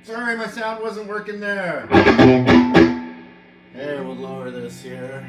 Sorry, my sound wasn't working there. Here, we'll lower this here.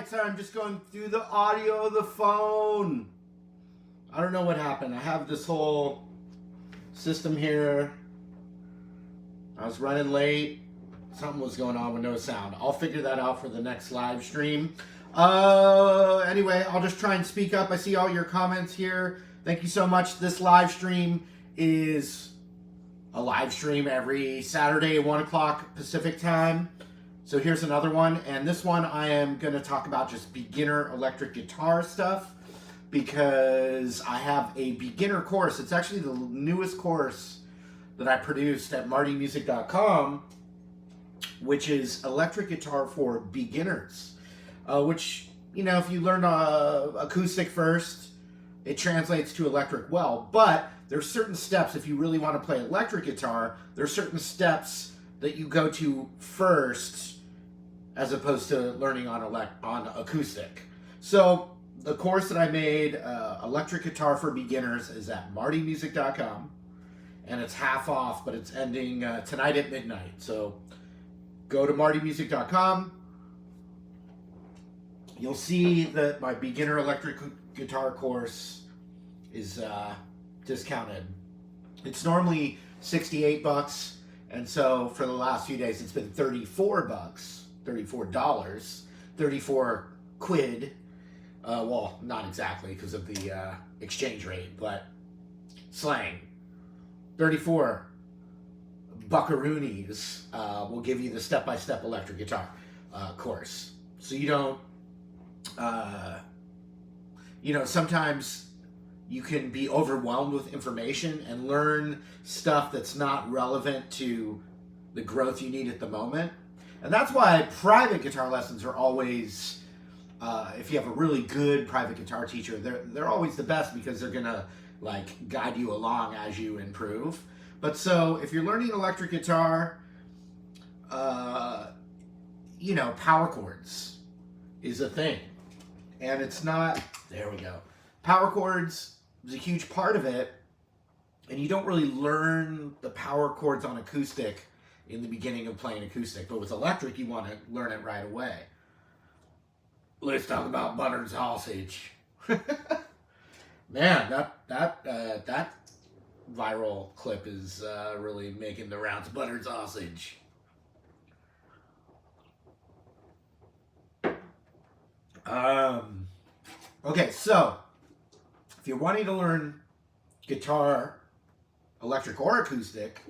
Sorry, I'm just going through the audio of the phone. I don't know what happened. I have this whole system here. I was running late. Something was going on with no sound. I'll figure that out for the next live stream. Anyway, I'll just try and speak up. I see all your comments here. Thank you so much. This live stream is a live stream every Saturday at 1 o'clock Pacific time. So here's another one, and this one I am going to talk about just beginner electric guitar stuff because I have a beginner course. It's actually the newest course that I produced at martymusic.com, which is electric guitar for beginners, which, you know, if you learn acoustic first, it translates to electric well, but there's certain steps. If you really want to play electric guitar, there's certain steps that you go to first as opposed to learning on acoustic. So the course that I made, Electric Guitar for Beginners, is at martymusic.com, and it's half off, but it's ending tonight at midnight. So go to martymusic.com. You'll see that my beginner electric guitar course is discounted. It's normally $68, and so for the last few days it's been $34, $34, 34 quid. Well, not exactly because of the exchange rate, but slang. 34 buckaroonies will give you the step-by-step electric guitar course. So you don't, you know, sometimes you can be overwhelmed with information and learn stuff that's not relevant to the growth you need at the moment. And that's why private guitar lessons are always, if you have a really good private guitar teacher, they're always the best because they're gonna like guide you along as you improve. But so if you're learning electric guitar, you know, power chords is a thing. And it's not, there we go. Power chords is a huge part of it. And you don't really learn the power chords on acoustic in the beginning of playing acoustic. But with electric, you want to learn it right away. Let's talk about buttered sausage. Man, that viral clip is really making the rounds. Buttered sausage. Okay, so if you're wanting to learn guitar, electric or acoustic,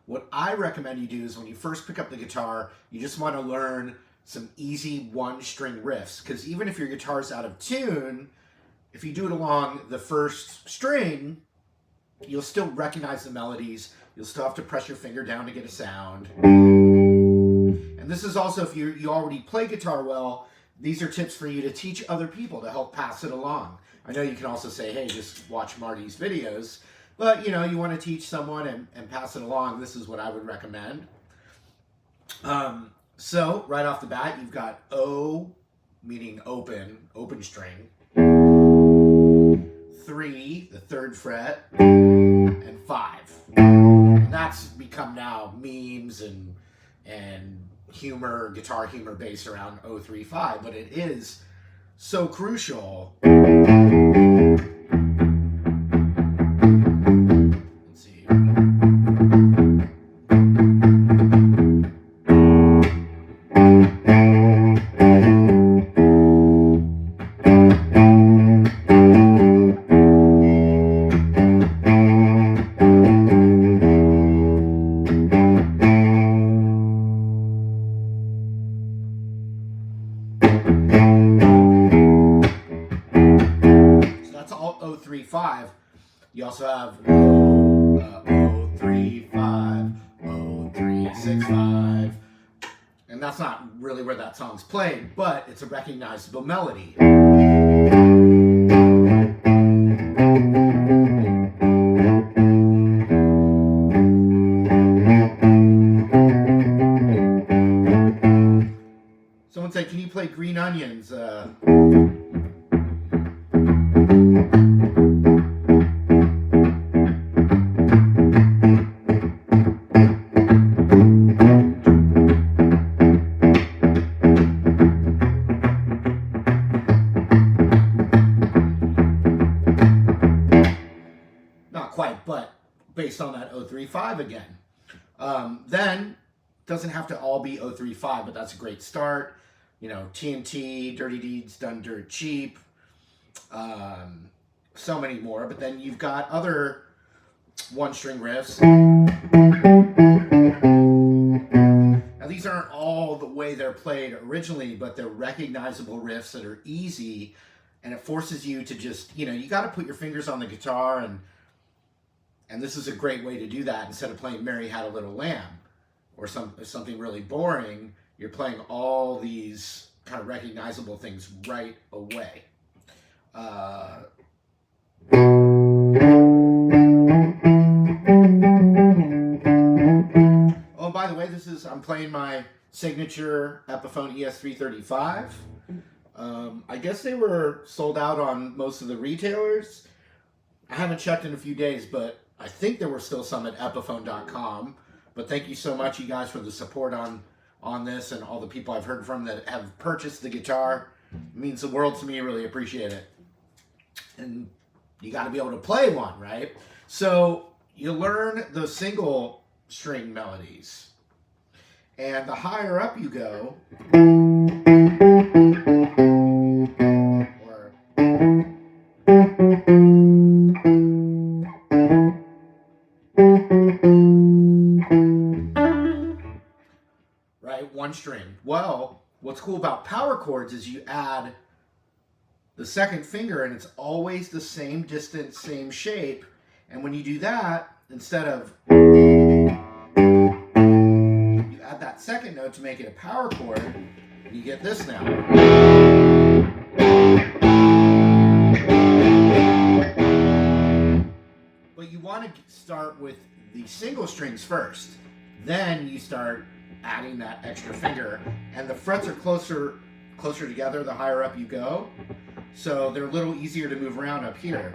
what I recommend you do is when you first pick up the guitar, you just want to learn some easy one-string riffs. Because even if your guitar's out of tune, if you do it along the first string, you'll still recognize the melodies. You'll still have to press your finger down to get a sound. And this is also if you already play guitar well, these are tips for you to teach other people to help pass it along. I know you can also say, hey, just watch Marty's videos. But, you know, you want to teach someone and pass it along. This is what I would recommend. So, right off the bat, you've got O, meaning open string. 3, the 3rd fret, and 5. And that's become now memes and humor, guitar humor based around 0, 3, 5. But it is so crucial. that's not really where that song's played, but it's a recognizable melody. Someone said, can you play Green Onions? Not quite, but based on that 035 again. Then, doesn't have to all be 035, but that's a great start. You know, TNT, Dirty Deeds Done Dirt Cheap, so many more. But then you've got other one-string riffs. Now, these aren't all the way they're played originally, but they're recognizable riffs that are easy, and it forces you to just, you know, you got to put your fingers on the guitar, and this is a great way to do that. Instead of playing Mary Had a Little Lamb or something really boring, you're playing all these kind of recognizable things right away. Oh, by the way, I'm playing my signature Epiphone ES335. I guess they were sold out on most of the retailers. I haven't checked in a few days, but I think there were still some at epiphone.com. But thank you so much, you guys, for the support on this, and all the people I've heard from that have purchased the guitar. It means the world to me. I really appreciate it. And you got to be able to play one, right? So you learn the single string melodies. And the higher up you go, right, one string. Well, what's cool about power chords is you add the second finger and it's always the same distance, same shape. And when you do that, instead of, you add that second note to make it a power chord, and you get this now. But you want to start with the single strings first. Then you start adding that extra finger, and the frets are closer together the higher up you go, so they're a little easier to move around up here.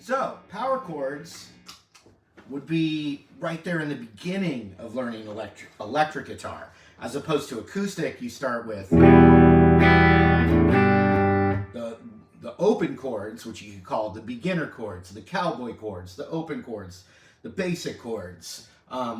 So, power chords would be right there in the beginning of learning electric guitar. As opposed to acoustic, you start with the open chords, which you could call the beginner chords, the cowboy chords, the open chords, the basic chords,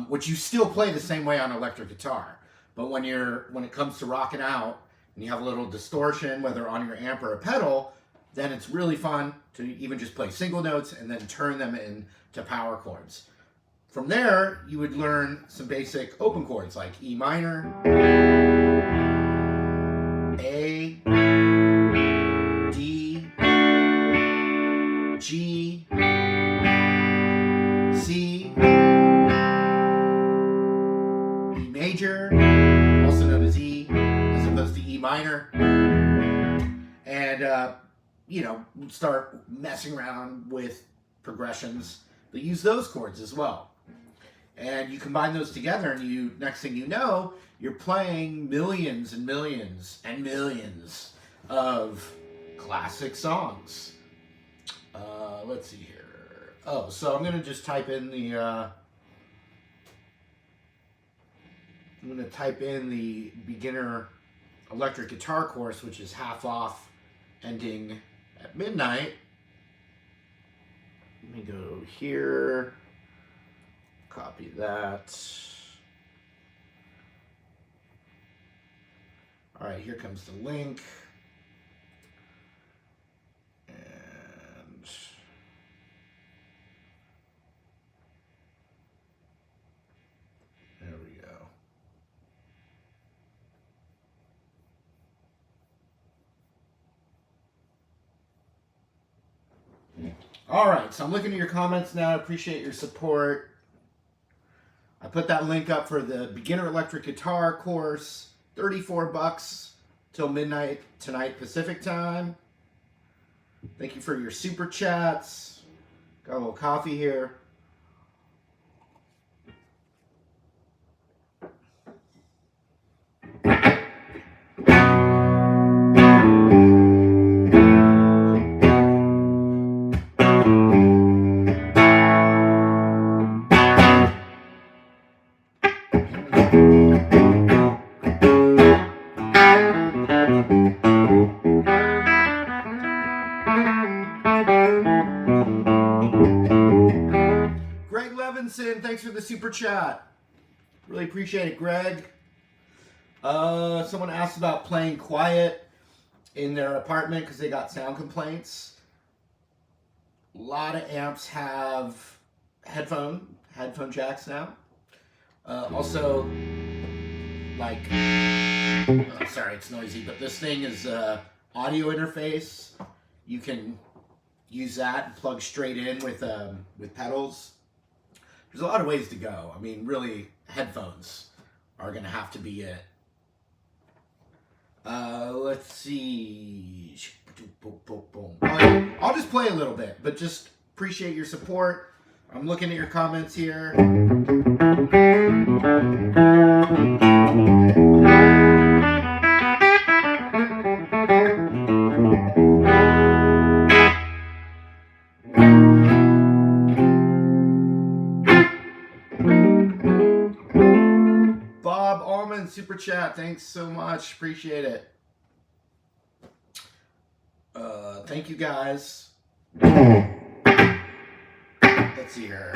which you still play the same way on electric guitar. But when it comes to rocking out and you have a little distortion, whether on your amp or a pedal, then it's really fun to even just play single notes and then turn them into power chords. From there, you would learn some basic open chords like E minor, A, D, G, C, E major, also known as E, as opposed to E minor, and start messing around with progressions that use those chords as well. And you combine those together, and you, next thing you know, you're playing millions and millions and millions of classic songs. Let's see here. Oh, so I'm gonna just type in the beginner electric guitar course, which is half off, ending at midnight. Let me go here, copy that. All right, here comes the link. And there we go. All right, so I'm looking at your comments now. I appreciate your support. I put that link up for the beginner electric guitar course, $34 till midnight tonight Pacific time. Thank you for your super chats. Got a little coffee here. Greg Levinson, thanks for the super chat. Really appreciate it, Greg. Someone asked about playing quiet in their apartment because they got sound complaints. A lot of amps have headphone jacks now. Also, like, sorry, it's noisy, but this thing is audio interface. You can use that and plug straight in with pedals. There's a lot of ways to go. I mean, really, headphones are going to have to be it. Let's see. I'll just play a little bit, but just appreciate your support. I'm looking at your comments here. Bob Allman, super chat. Thanks so much. Appreciate it. Thank you guys. Let's see here.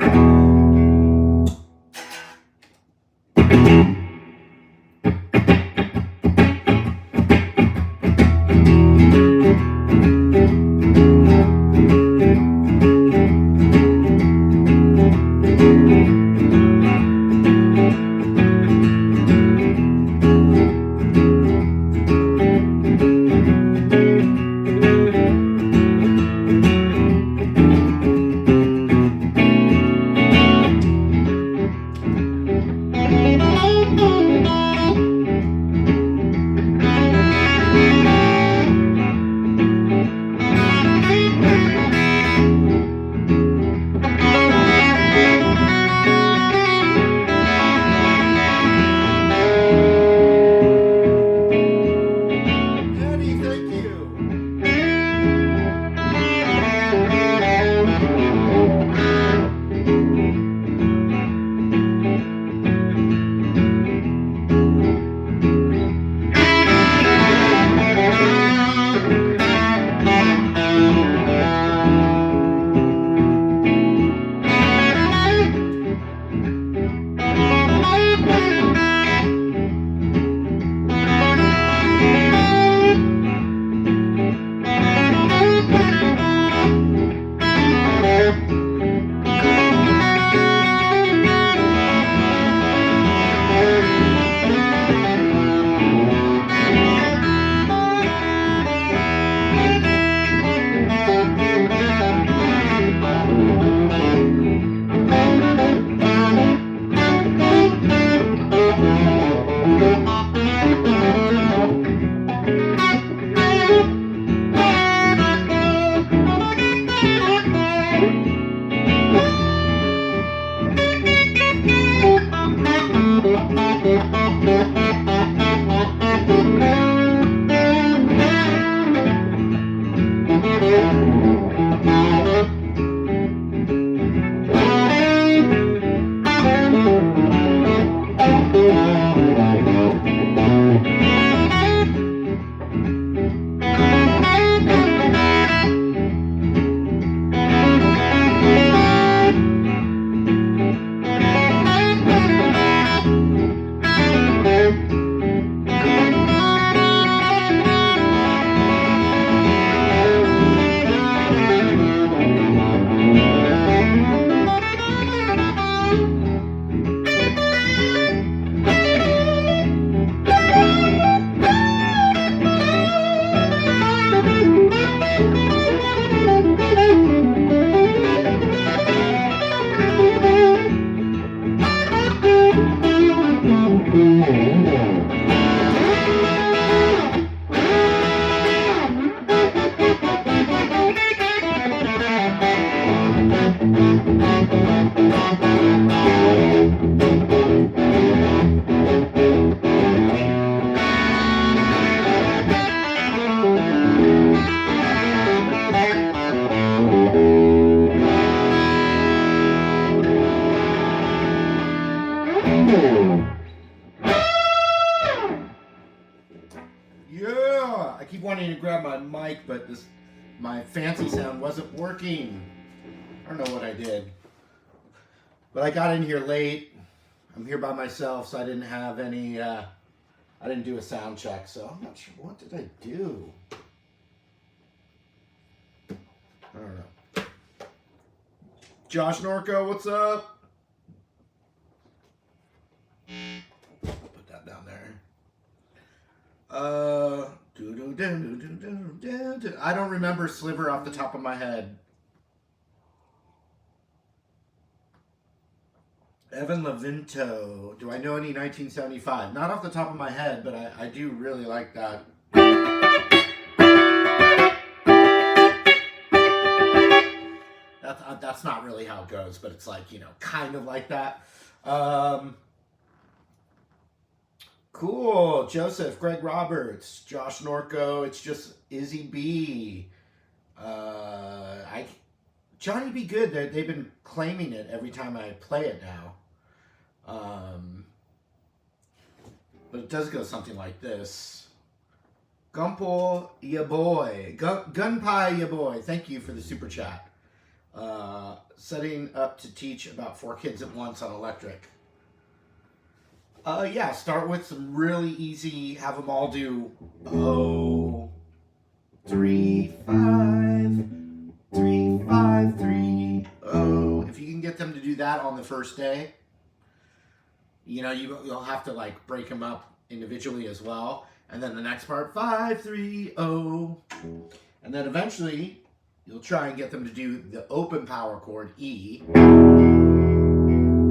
mic, but my fancy sound wasn't working. I don't know what I did. But I got in here late. I'm here by myself, so I didn't have any, I didn't do a sound check, so I'm not sure. What did I do? I don't know. Josh Norco, what's up? Put that down there. I don't remember Sliver off the top of my head. Evan Levinto. Do I know any 1975? Not off the top of my head, but I do really like that. That's not really how it goes, but it's like, you know, kind of like that. Cool. Joseph, Greg Roberts, Josh Norco. It's just Izzy B. Johnny Be Good. They've been claiming it every time I play it now. But it does go something like this. Gumple, ya boy. Gunpie, ya boy. Thank you for the super chat. Setting up to teach about 4 kids at once on electric. Yeah, start with some really easy, have them all do 3, 5, 3, 5, 3, If you can get them to do that on the first day, you know, you'll have to like break them up individually as well. And then the next part, 5, 3, And then eventually, you'll try and get them to do the open power chord, E.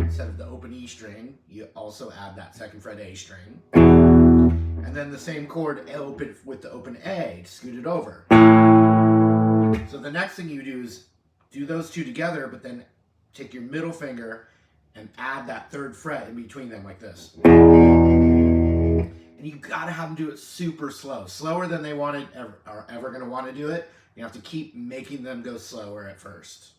Instead of the open E string, you also add that 2nd fret A string. And then the same chord open with the open A to scoot it over. So the next thing you do is do those 2 together, but then take your middle finger and add that 3rd fret in between them like this. And you gotta have them do it super slow. Slower than they are ever gonna want to do it. You have to keep making them go slower at first.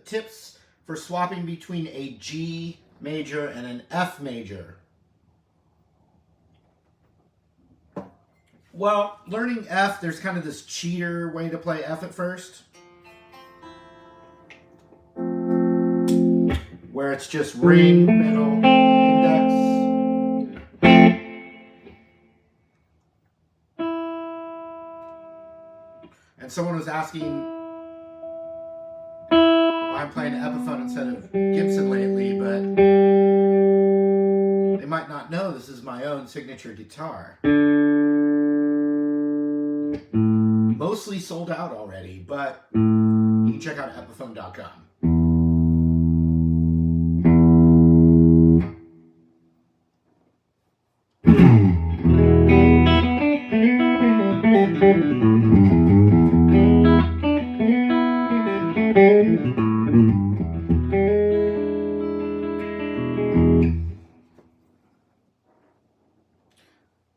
tips for swapping between a G major and an F major. Well, learning F, there's kind of this cheater way to play F at first, where it's just ring, middle, index. And someone was asking why I'm playing Epiphone instead of Gibson lately, but they might not know this is my own signature guitar. Mostly sold out already, but you can check out epiphone.com.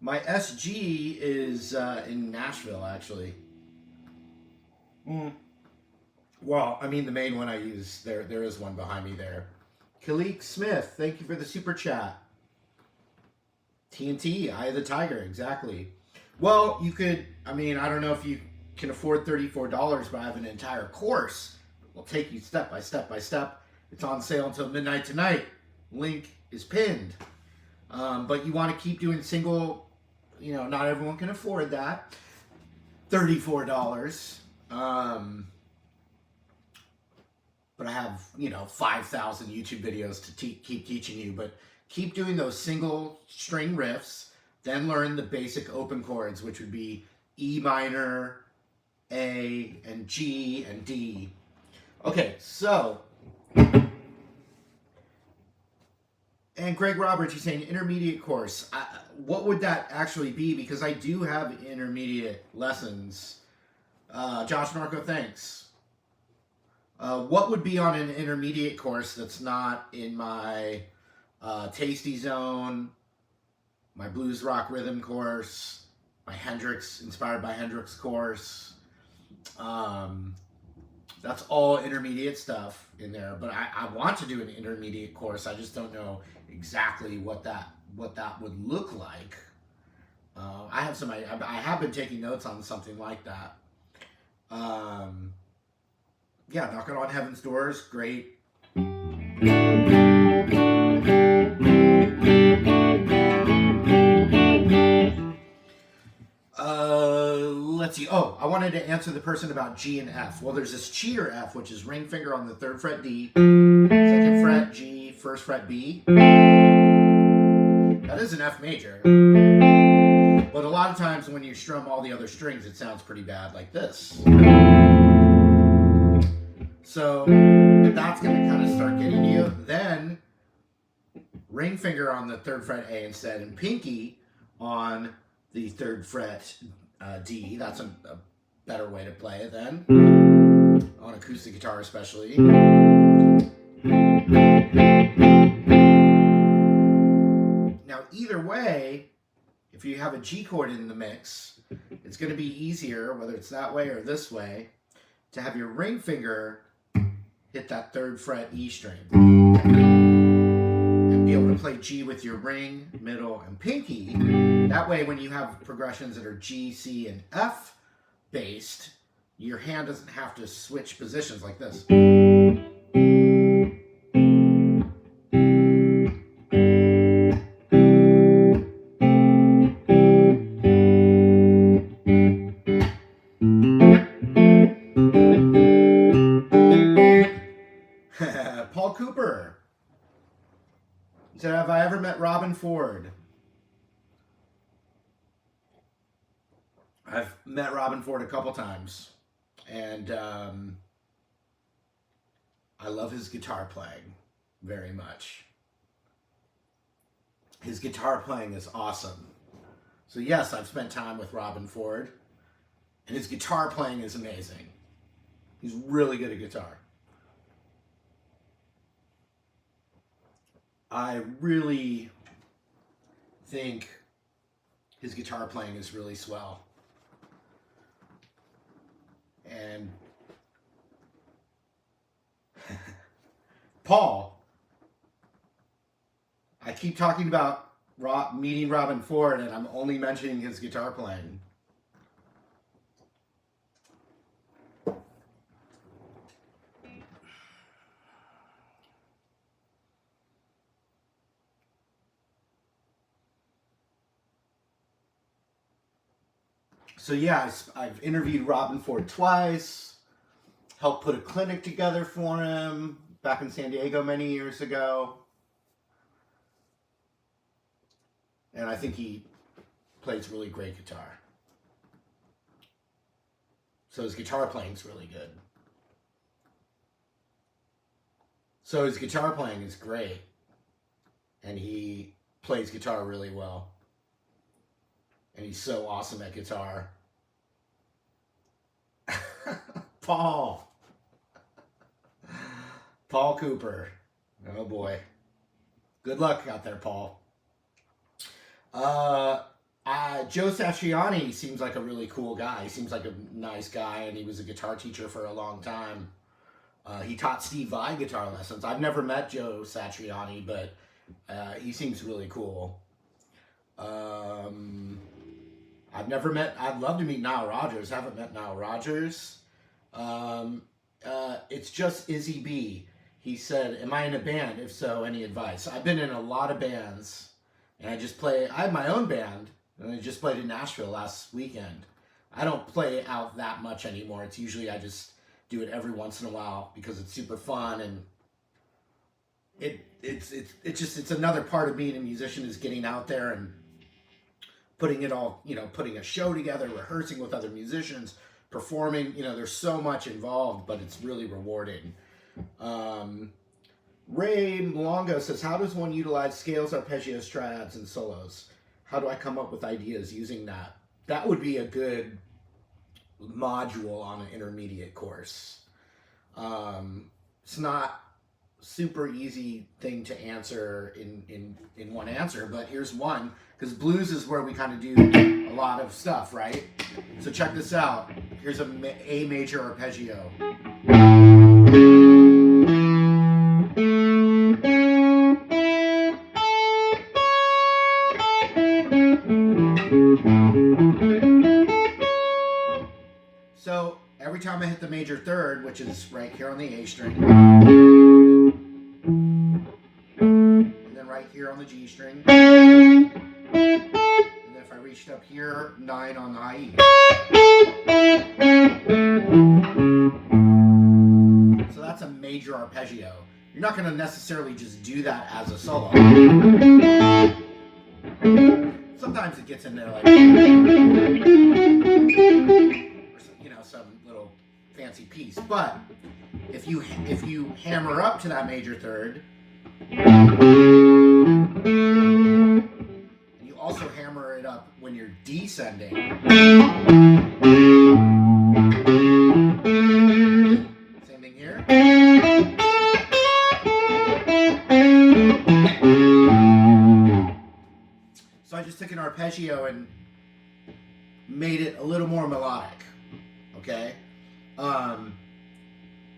My SG is in Nashville, actually. Well, I mean the main one I use, there is one behind me there. Kalik Smith, thank you for the super chat. TNT, Eye of the Tiger, exactly. Well, you could, I mean, I don't know if you can afford $34, but I have an entire course. We'll take you step by step by step. It's on sale until midnight tonight. Link is pinned. But you want to keep doing single, you know, not everyone can afford that. $34. But I have, you know, 5,000 YouTube videos to keep teaching you. But keep doing those single string riffs. Then learn the basic open chords, which would be E minor, A, and G, and D. Okay, so. And Greg Roberts, he's saying intermediate course. What would that actually be? Because I do have intermediate lessons. Josh Narco, thanks. What would be on an intermediate course that's not in my Tasty Zone, my Blues Rock Rhythm course, my Hendrix, Inspired by Hendrix course? That's all intermediate stuff in there. But I want to do an intermediate course. I just don't know exactly what that would look like. I have been taking notes on something like that. Yeah, Knocking on Heaven's Doors, great. Let's see. Oh, I wanted to answer the person about G and F. Well, there's this cheater F, which is ring finger on the 3rd fret D, 2nd fret G, 1st fret B. That is an F major. But a lot of times when you strum all the other strings, it sounds pretty bad like this. So if that's going to kind of start getting you, then ring finger on the 3rd fret A instead, and pinky on the 3rd fret D. That's a better way to play it then, on acoustic guitar especially. Now either way, if you have a G chord in the mix, it's going to be easier, whether it's that way or this way, to have your ring finger hit that 3rd fret E string and be able to play G with your ring, middle, and pinky. That way, when you have progressions that are G, C, and F based, your hand doesn't have to switch positions like this. Paul Cooper. He said, have I ever met Robin Ford? I've met Robin Ford a couple times. And I love his guitar playing very much. His guitar playing is awesome. So yes, I've spent time with Robin Ford. And his guitar playing is amazing. He's really good at guitar. I really think his guitar playing is really swell. And Paul. I keep talking about meeting Robben Ford, and I'm only mentioning his guitar playing. So yeah, I've interviewed Robben Ford twice, helped put a clinic together for him back in San Diego many years ago. And I think he plays really great guitar. So his guitar playing's really good. So his guitar playing is great. And he plays guitar really well. And he's so awesome at guitar. Paul Cooper. Oh boy. Good luck out there, Paul. Joe Satriani seems like a really cool guy. He seems like a nice guy, and he was a guitar teacher for a long time. He taught Steve Vai guitar lessons. I've never met Joe Satriani, but he seems really cool. I'd love to meet Nile Rodgers. Haven't met Nile Rodgers. It's just Izzy B. He said, am I in a band? If so, any advice? I've been in a lot of bands, and I have my own band, and I just played in Nashville last weekend. I don't play out that much anymore. It's usually I just do it every once in a while because it's super fun, and it's another part of being a musician is getting out there and putting it all, putting a show together, rehearsing with other musicians, performing, there's so much involved, but it's really rewarding. Ray Malongo says, how does one utilize scales, arpeggios, triads, and solos? How do I come up with ideas using that? That would be a good module on an intermediate course. It's not super easy thing to answer in one answer, but here's one, because blues is where we kind of do a lot of stuff, right? So check this out. Here's A major arpeggio. So every time I hit the major third, which is right here on the A string, and then right here on the G string, and then if I reached up here, 9 on the IE. So that's a major arpeggio. You're not going to necessarily just do that as a solo. Sometimes it gets in there like, some little fancy piece. But if you hammer up to that major third, and you also hammer it up when you're descending, same thing here. So I just took an arpeggio and made it a little more melodic. Okay?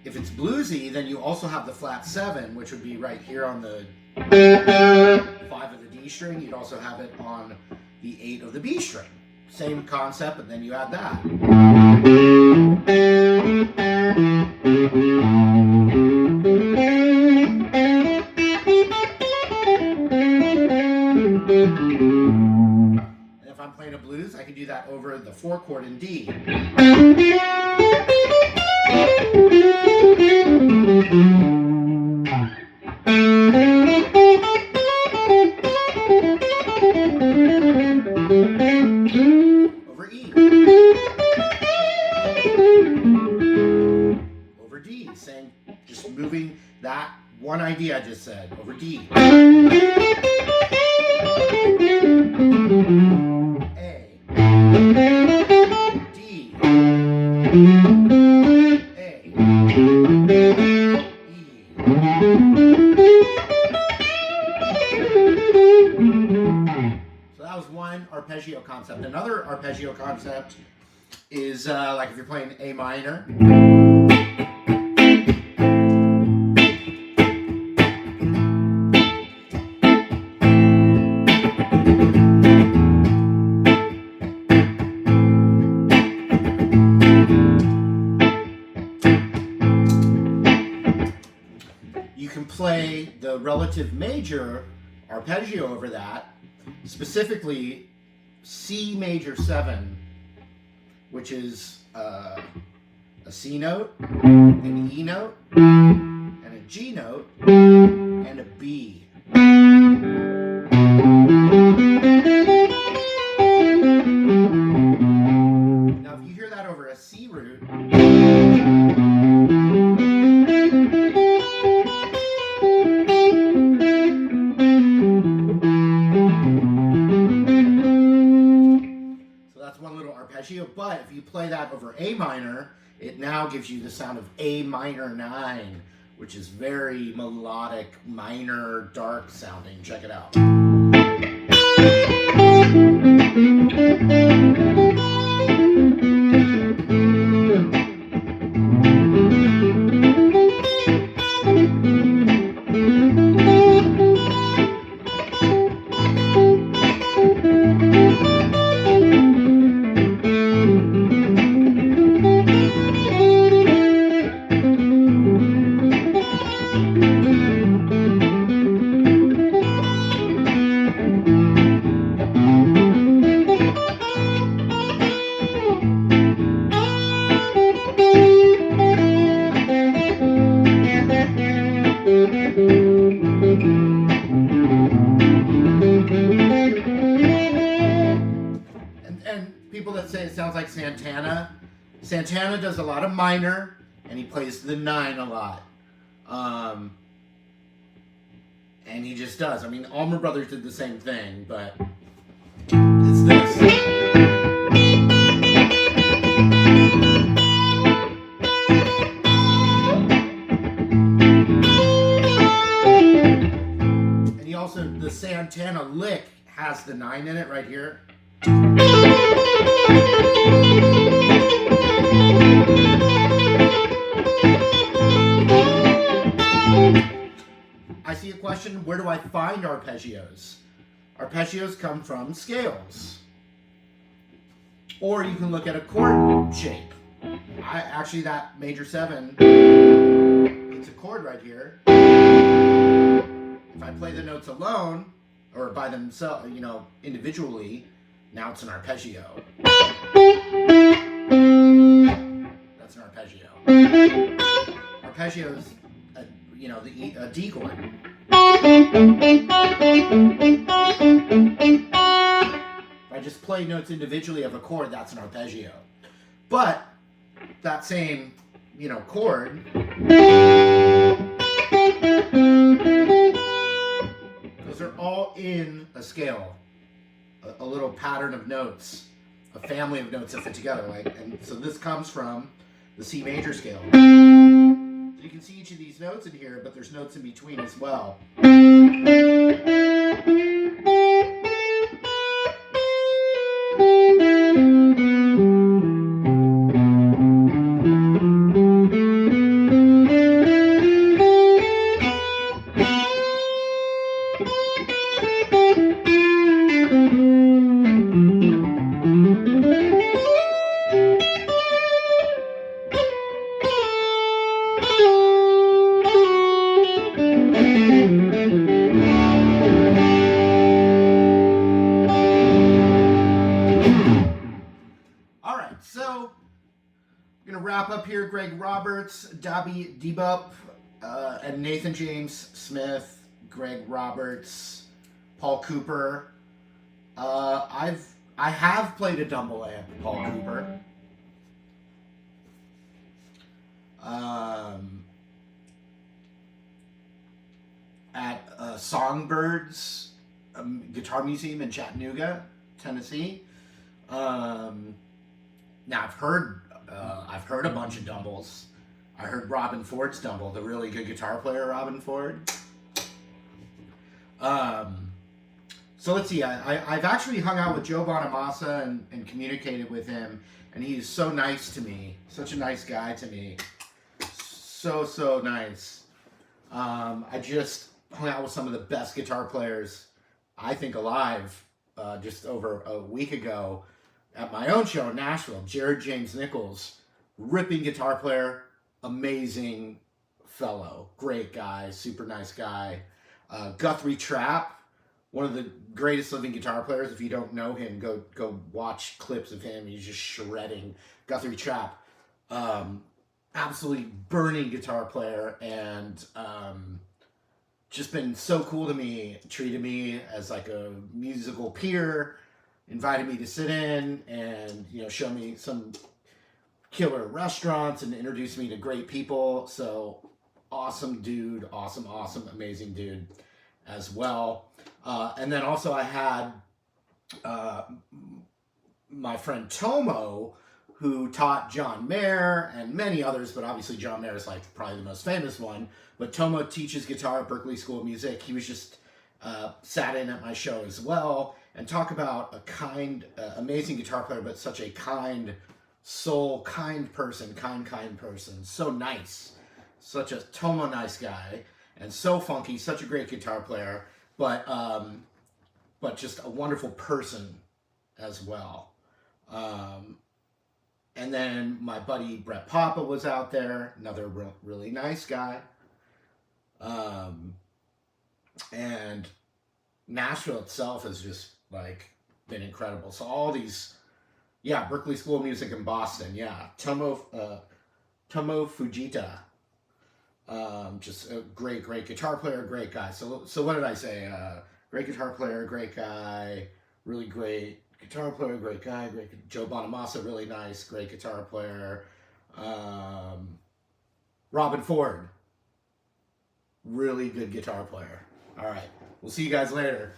If it's bluesy, then you also have the flat 7, which would be right here on the 5 of the D string. You'd also have it on the 8 of the B string. Same concept, and then you add that. And if I'm playing a blues, I can do that over the 4 chord in D. Over E. Over D. Saying, just moving that one idea I just said. Over D. A. D. A. E. So that was one arpeggio concept. Another arpeggio concept is like if you're playing A minor. relative major arpeggio over that, specifically C major 7, which is a C note, an E note, and a G note, and a B. Now, if you hear that over a C root, so that's one little arpeggio. But if you play that over A minor, it now gives you the sound of A minor 9, which is very melodic, minor, dark sounding. Check it out. People that say it sounds like Santana. Santana does a lot of minor, and he plays the 9 a lot. And he just does. I mean, Allman Brothers did the same thing, but it's this. And he also, the Santana lick has the 9 in it right here. I see a question, where do I find arpeggios? Arpeggios come from scales. Or you can look at a chord shape. Actually, that major 7, it's a chord right here. If I play the notes alone, or by themselves, individually, now it's an arpeggio. That's an arpeggio. Arpeggios, a D chord. If I just play notes individually of a chord, that's an arpeggio. But that same, chord, those are all in a scale. A little pattern of notes, a family of notes that fit together. And so this comes from the C major scale. So you can see each of these notes in here, but there's notes in between as well. Up here, Greg Roberts, Dabby Debup, and Nathan James Smith, Greg Roberts, Paul Cooper. I have played a Dumble amp, Paul Cooper. At Songbirds Guitar Museum in Chattanooga, Tennessee. Now I've heard a bunch of Dumbles. I heard Robin Ford's Dumble, the really good guitar player, Robin Ford. So let's see. I've actually hung out with Joe Bonamassa and communicated with him, and he's so nice to me. Such a nice guy to me. So nice. I just hung out with some of the best guitar players, I think, alive, just over a week ago at my own show in Nashville. Jared James Nichols, ripping guitar player, amazing fellow, great guy, super nice guy. Guthrie Trapp, one of the greatest living guitar players. If you don't know him, go watch clips of him. He's just shredding. Guthrie Trapp, absolutely burning guitar player, and just been so cool to me. Treated me as like a musical peer, invited me to sit in, and show me some killer restaurants and introduced me to great people. So awesome dude, awesome, amazing dude as well. And then also I had my friend Tomo, who taught John Mayer and many others, but obviously John Mayer is like probably the most famous one. But Tomo teaches guitar at Berklee School of Music. He was just sat in at my show as well, and talk about a kind, amazing guitar player, but such a kind soul, kind person, kind person. So nice. Such a Tomo nice guy, and so funky, such a great guitar player, but just a wonderful person as well. And then my buddy Brett Papa was out there, another really nice guy. And Nashville itself has just like been incredible. So all these, Berklee School of Music in Boston, Tomo Fujita, just a great guitar player, great guy. So what did I say? Great guitar player, great guy, really great guitar player, great guy, great. Joe Bonamassa, really nice, great guitar player. Robin Ford, really good guitar player. All right, we'll see you guys later.